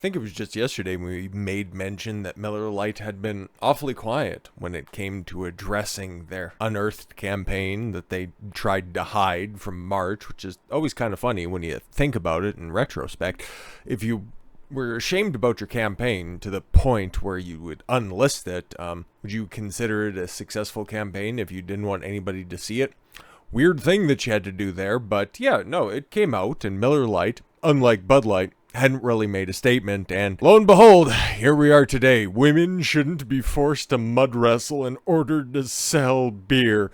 think it was just yesterday we made mention that Miller Lite had been awfully quiet when it came to addressing their unearthed campaign that they tried to hide from March, which is always kind of funny when you think about it in retrospect. If you were ashamed about your campaign to the point where you would unlist it, would you consider it a successful campaign if you didn't want anybody to see it? Weird thing that you had to do there, but yeah, no, it came out, and Miller Lite, unlike Bud Light, hadn't really made a statement, and lo and behold, here we are today. Women shouldn't be forced to mud wrestle in order to sell beer.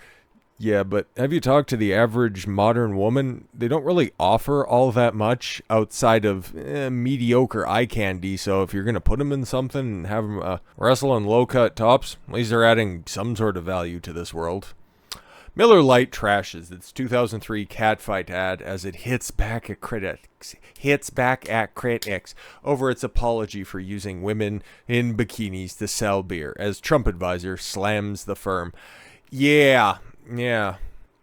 Yeah, but have you talked to the average modern woman? They don't really offer all that much outside of mediocre eye candy, so if you're going to put them in something and have them wrestle in low-cut tops, at least they're adding some sort of value to this world. Miller Lite trashes its 2003 catfight ad as it hits back at critics over its apology for using women in bikinis to sell beer, as Trump advisor slams the firm. Yeah.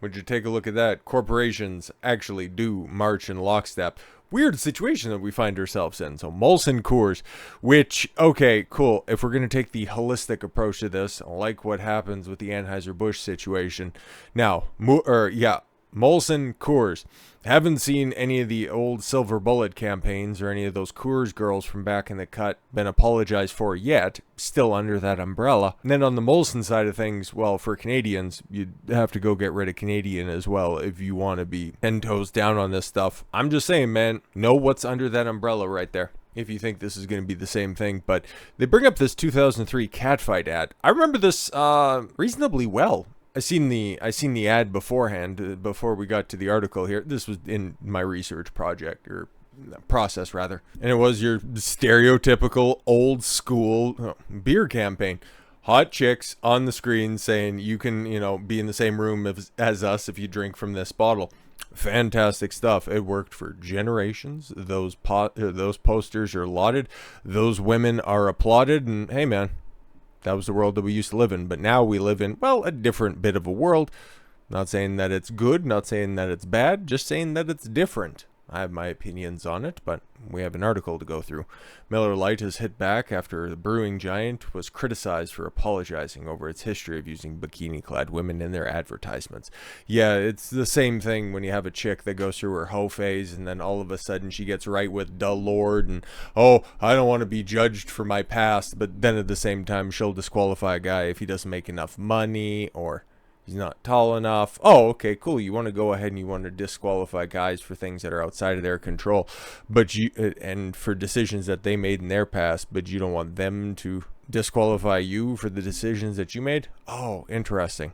Would you take a look at that? Corporations actually do march in lockstep. Weird situation that we find ourselves in. So Molson Coors, which, okay, cool. If we're going to take the holistic approach to this, I like what happens with the Anheuser-Busch situation. Now, Molson Coors. Haven't seen any of the old Silver Bullet campaigns or any of those Coors girls from back in the cut been apologized for yet, still under that umbrella. And then on the Molson side of things, well, for Canadians, you'd have to go get rid of Canadian as well if you want to be 10 toes down on this stuff. I'm just saying, man, know what's under that umbrella right there, if you think this is going to be the same thing. But they bring up this 2003 catfight ad. I remember this reasonably well. I seen the ad beforehand, before we got to the article here. This was in my research project, or process rather. And it was your stereotypical old school beer campaign. Hot chicks on the screen saying you can, be in the same room as us if you drink from this bottle. Fantastic stuff. It worked for generations. Those posters are lauded. Those women are applauded. And hey, man, that was the world that we used to live in, but now we live in, well, a different bit of a world. Not saying that it's good, not saying that it's bad, just saying that it's different. I have my opinions on it, but we have an article to go through. Miller Lite has hit back after the brewing giant was criticized for apologizing over its history of using bikini-clad women in their advertisements. Yeah, it's the same thing when you have a chick that goes through her hoe phase, and then all of a sudden she gets right with the Lord, and, oh, I don't want to be judged for my past, but then at the same time she'll disqualify a guy if he doesn't make enough money, or he's not tall enough. Oh, okay, cool. You want to go ahead and you want to disqualify guys for things that are outside of their control, but and for decisions that they made in their past, but you don't want them to disqualify you for the decisions that you made? Oh, interesting.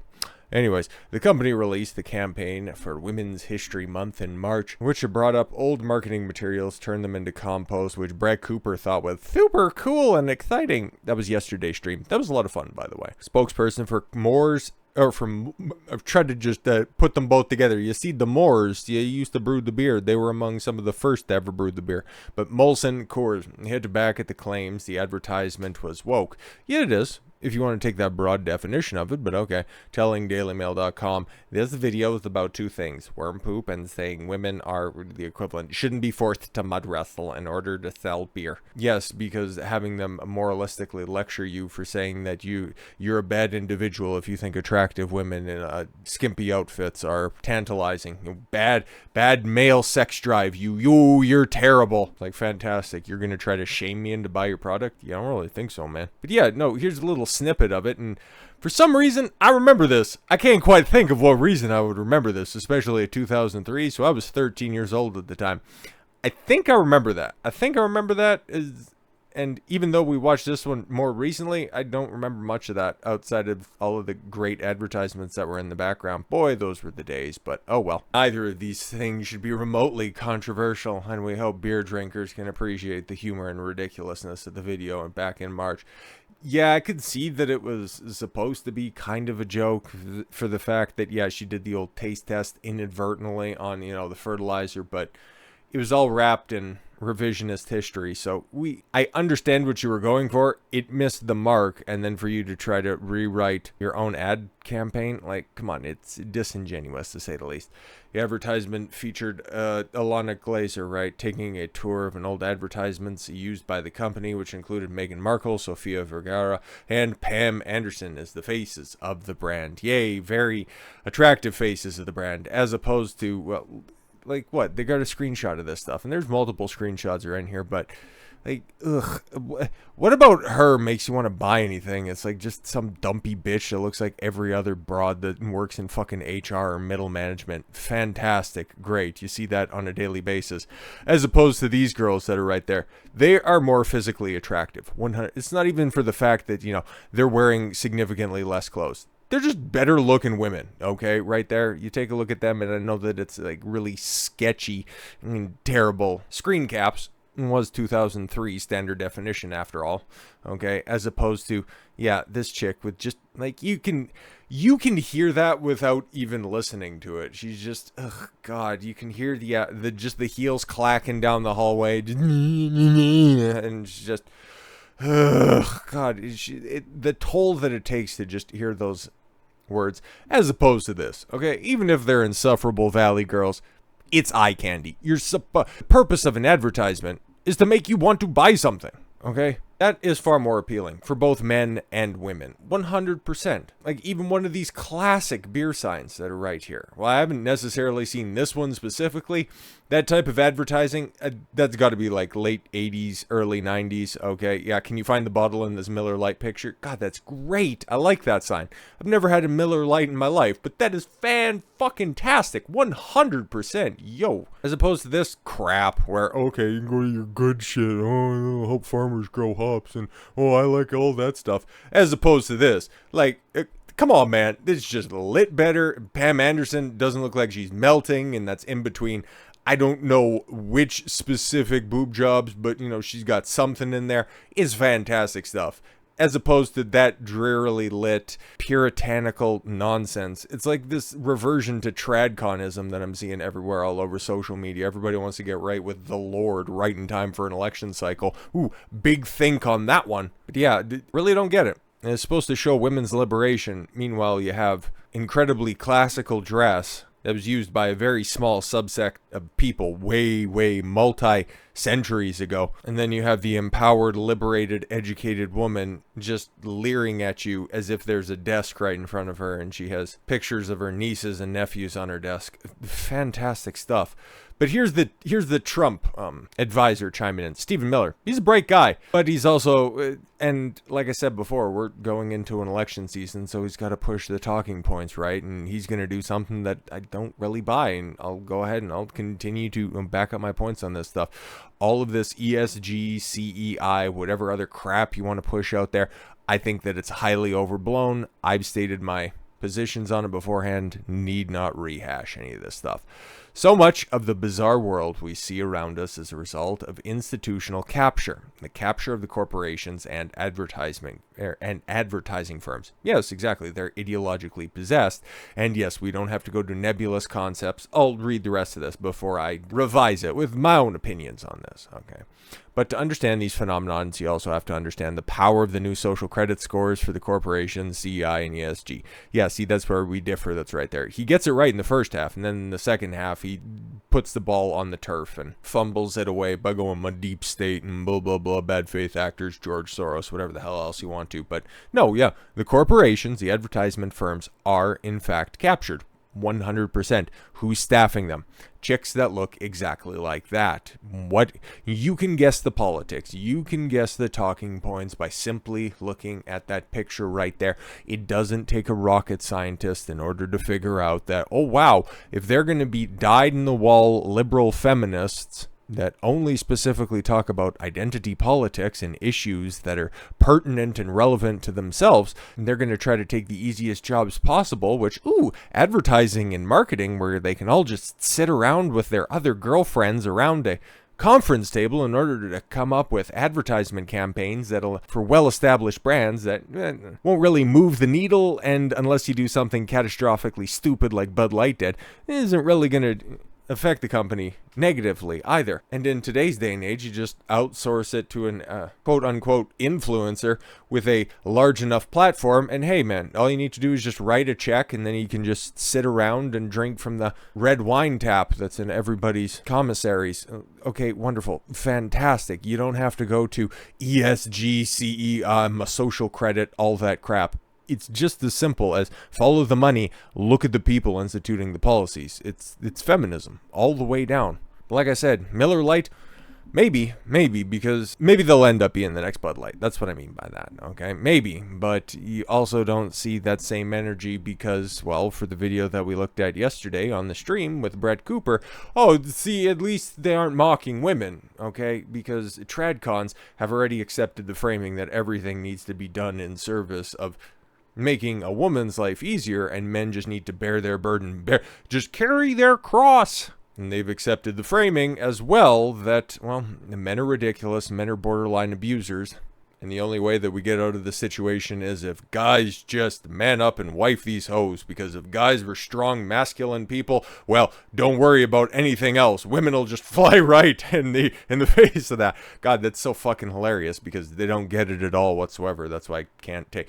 Anyways, the company released the campaign for Women's History Month in March, which brought up old marketing materials, turned them into compost, which Brett Cooper thought was super cool and exciting. That was yesterday's stream. That was a lot of fun, by the way. Spokesperson for Moore's, I've tried to just put them both together. You see, the Moors, you used to brew the beer. They were among some of the first to ever brew the beer. But Molson Coors hit back at the claims the advertisement was woke. Yeah, it is, if you want to take that broad definition of it, but okay. Telling DailyMail.com, this video is about two things: worm poop and saying women are the equivalent, shouldn't be forced to mud wrestle in order to sell beer. Yes, because having them moralistically lecture you for saying that you're a bad individual if you think attractive women in skimpy outfits are tantalizing. Bad male sex drive. You're terrible. Like, fantastic. You're going to try to shame me into buy your product? Yeah, I don't really think so, man. But yeah, no, here's a little snippet of it, and for some reason I remember this. I can't quite think of what reason I would remember this, especially at 2003, so I was 13 years old at the time. I think I remember that. And even though we watched this one more recently, I don't remember much of that outside of all of the great advertisements that were in the background. Boy, those were the days, but oh well. Neither of these things should be remotely controversial, and we hope beer drinkers can appreciate the humor and ridiculousness of the video back in March. Yeah, I could see that it was supposed to be kind of a joke for the fact that, yeah, she did the old taste test inadvertently on, the fertilizer, but it was all wrapped in revisionist history. So I understand what you were going for. It missed the mark, and then for you to try to rewrite your own ad campaign, like, come on, it's disingenuous to say the least. The advertisement featured Ilana Glazer, right, taking a tour of an old advertisements used by the company, which included Meghan Markle, Sofia Vergara, and Pam Anderson as the faces of the brand. Yay, very attractive faces of the brand, as opposed to, well, like, what? They got a screenshot of this stuff, and there's multiple screenshots are in here, but, like, ugh. What about her makes you want to buy anything? It's like just some dumpy bitch that looks like every other broad that works in fucking HR or middle management. Fantastic. Great. You see that on a daily basis. As opposed to these girls that are right there. They are more physically attractive. 100. It's not even for the fact that, you know, they're wearing significantly less clothes. They're just better looking women, okay? Right there. You take a look at them, and I know that it's like really sketchy, terrible screen caps. It was 2003 standard definition after all, okay? As opposed to, yeah, this chick with just, like, you can hear that without even listening to it. She's just, ugh, God, you can hear the heels clacking down the hallway, and she's just, ugh, God, the toll that it takes to just hear those words, as opposed to this, okay? Even if they're insufferable valley girls, it's eye candy. The purpose of an advertisement is to make you want to buy something, okay? That is far more appealing for both men and women. 100%. Like, even one of these classic beer signs that are right here. Well, I haven't necessarily seen this one specifically. That type of advertising, that's got to be like late 80s, early 90s. Okay, yeah, can you find the bottle in this Miller Lite picture? God, that's great. I like that sign. I've never had a Miller Lite in my life, but that is fan-fucking-tastic. 100%. Yo. As opposed to this crap where, okay, you can go to your good shit. Oh, I hope farmers grow hops, and, oh, I like all that stuff. As opposed to this. Like, come on, man. This is just lit better. Pam Anderson doesn't look like she's melting, and that's in between. I don't know which specific boob jobs, but, you know, she's got something in there. It's fantastic stuff. As opposed to that drearily lit, puritanical nonsense. It's like this reversion to tradconism that I'm seeing everywhere all over social media. Everybody wants to get right with the Lord right in time for an election cycle. Ooh, big think on that one. But yeah, really don't get it. And it's supposed to show women's liberation. Meanwhile, you have incredibly classical dress that was used by a very small subsect of people way multi-centuries ago. And then you have the empowered, liberated, educated woman just leering at you as if there's a desk right in front of her and she has pictures of her nieces and nephews on her desk. Fantastic stuff. But here's the Trump advisor chiming in, Stephen Miller. He's a bright guy, but he's also, and like I said before, we're going into an election season, so he's got to push the talking points, right? And he's going to do something that I don't really buy, and I'll go ahead and I'll continue to back up my points on this stuff. All of this ESG, CEI, whatever other crap you want to push out there, I think that it's highly overblown. I've stated my positions on it beforehand, need not rehash any of this stuff. So much of the bizarre world we see around us is a result of institutional capture, the capture of the corporations and advertising firms. Yes, exactly. They're ideologically possessed. And yes, we don't have to go to nebulous concepts. I'll read the rest of this before I revise it with my own opinions on this. Okay. But to understand these phenomenons, you also have to understand the power of the new social credit scores for the corporations, CEI, and ESG. Yeah, see, that's where we differ. That's right there. He gets it right in the first half, and then in the second half, he puts the ball on the turf and fumbles it away by going my deep state and blah, blah, blah, bad faith actors, George Soros, whatever the hell else you want to. But no, yeah, the corporations, the advertisement firms are, in fact, captured. 100%. Who's staffing them? Chicks that look exactly like that. What? You can guess the politics. You can guess the talking points by simply looking at that picture right there. It doesn't take a rocket scientist in order to figure out that, oh wow, if they're going to be dyed-in-the-wall liberal feminists that only specifically talk about identity politics and issues that are pertinent and relevant to themselves, and they're going to try to take the easiest jobs possible, which, advertising and marketing, where they can all just sit around with their other girlfriends around a conference table in order to come up with advertisement campaigns that'll, for well-established brands that won't really move the needle, and unless you do something catastrophically stupid like Bud Light did, it isn't really going to affect the company negatively either. And in today's day and age, you just outsource it to an quote-unquote influencer with a large enough platform, and hey man, all you need to do is just write a check, and then you can just sit around and drink from the red wine tap that's in everybody's commissaries. Okay, wonderful, fantastic. You don't have to go to ESG, CE, social credit, all that crap. It's just as simple as follow the money, look at the people instituting the policies. It's feminism all the way down. But like I said, Miller Lite, maybe, because maybe they'll end up being the next Bud Light. That's what I mean by that, okay? Maybe, but you also don't see that same energy because, well, for the video that we looked at yesterday on the stream with Brett Cooper, oh, see, at least they aren't mocking women, okay? Because tradcons have already accepted the framing that everything needs to be done in service of making a woman's life easier, and men just need to bear their burden, just carry their cross. And they've accepted the framing as well that, well, men are ridiculous, men are borderline abusers, and the only way that we get out of the situation is if guys just man up and wife these hoes, because if guys were strong, masculine people, well, don't worry about anything else. Women will just fly right in the face of that. God, that's so fucking hilarious because they don't get it at all whatsoever. That's why I can't take...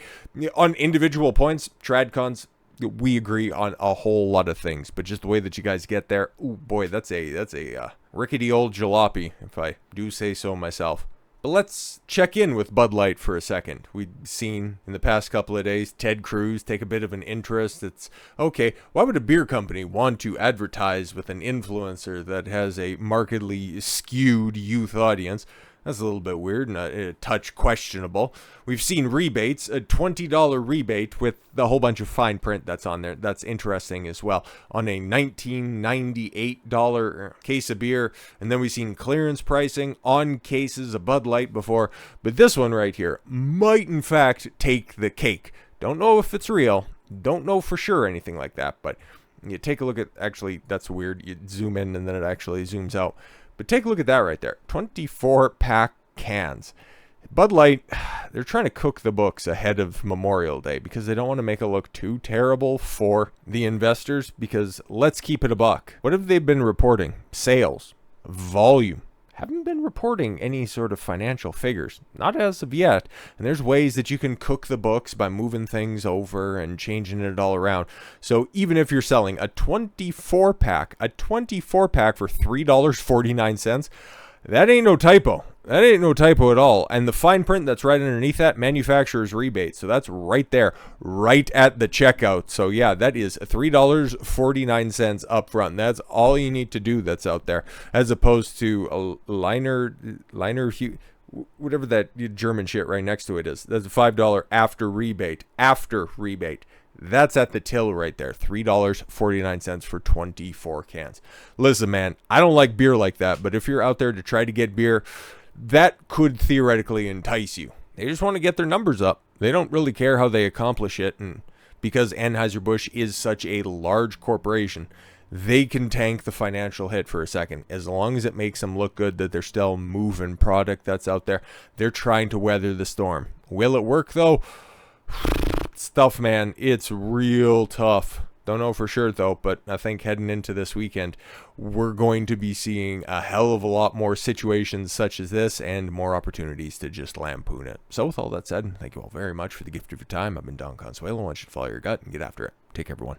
On individual points, tradcons, we agree on a whole lot of things, but just the way that you guys get there, ooh boy, that's a rickety old jalopy, if I do say so myself. But let's check in with Bud Light for a second. We've seen in the past couple of days Ted Cruz take a bit of an interest. It's okay, why would a beer company want to advertise with an influencer that has a markedly skewed youth audience? That's a little bit weird and a touch questionable. We've seen rebates, a $20 rebate with a whole bunch of fine print that's on there. That's interesting as well. On a $19.98 case of beer. And then we've seen clearance pricing on cases of Bud Light before. But this one right here might in fact take the cake. Don't know if it's real. Don't know for sure anything like that. But you take a look at, actually, that's weird. You zoom in and then it actually zooms out. But take a look at that right there. 24-pack cans. Bud Light, they're trying to cook the books ahead of Memorial Day because they don't want to make it look too terrible for the investors. Because let's keep it a buck. What have they been reporting? Sales. Volume. Haven't been reporting any sort of financial figures. Not as of yet. And there's ways that you can cook the books by moving things over and changing it all around. So even if you're selling a 24-pack for $3.49, that ain't no typo. That ain't no typo at all. And the fine print that's right underneath that, manufacturer's rebate. So that's right there, right at the checkout. So yeah, that is $3.49 up front. That's all you need to do that's out there. As opposed to a liner, whatever that German shit right next to it is. That's a $5 after rebate. That's at the till right there. $3.49 for 24 cans. Listen, man, I don't like beer like that, but if you're out there to try to get beer, that could theoretically entice you. They just want to get their numbers up. They don't really care how they accomplish it, and because Anheuser-Busch is such a large corporation, they can tank the financial hit for a second. As long as it makes them look good that they're still moving product that's out there, they're trying to weather the storm. Will it work, though? Stuff, man, it's real tough. Don't know for sure, though, but I think heading into this weekend, we're going to be seeing a hell of a lot more situations such as this and more opportunities to just lampoon it. So with all that said, thank you all very much for the gift of your time. I've been Don Consuelo. I want you to follow your gut and get after it. Take care, everyone.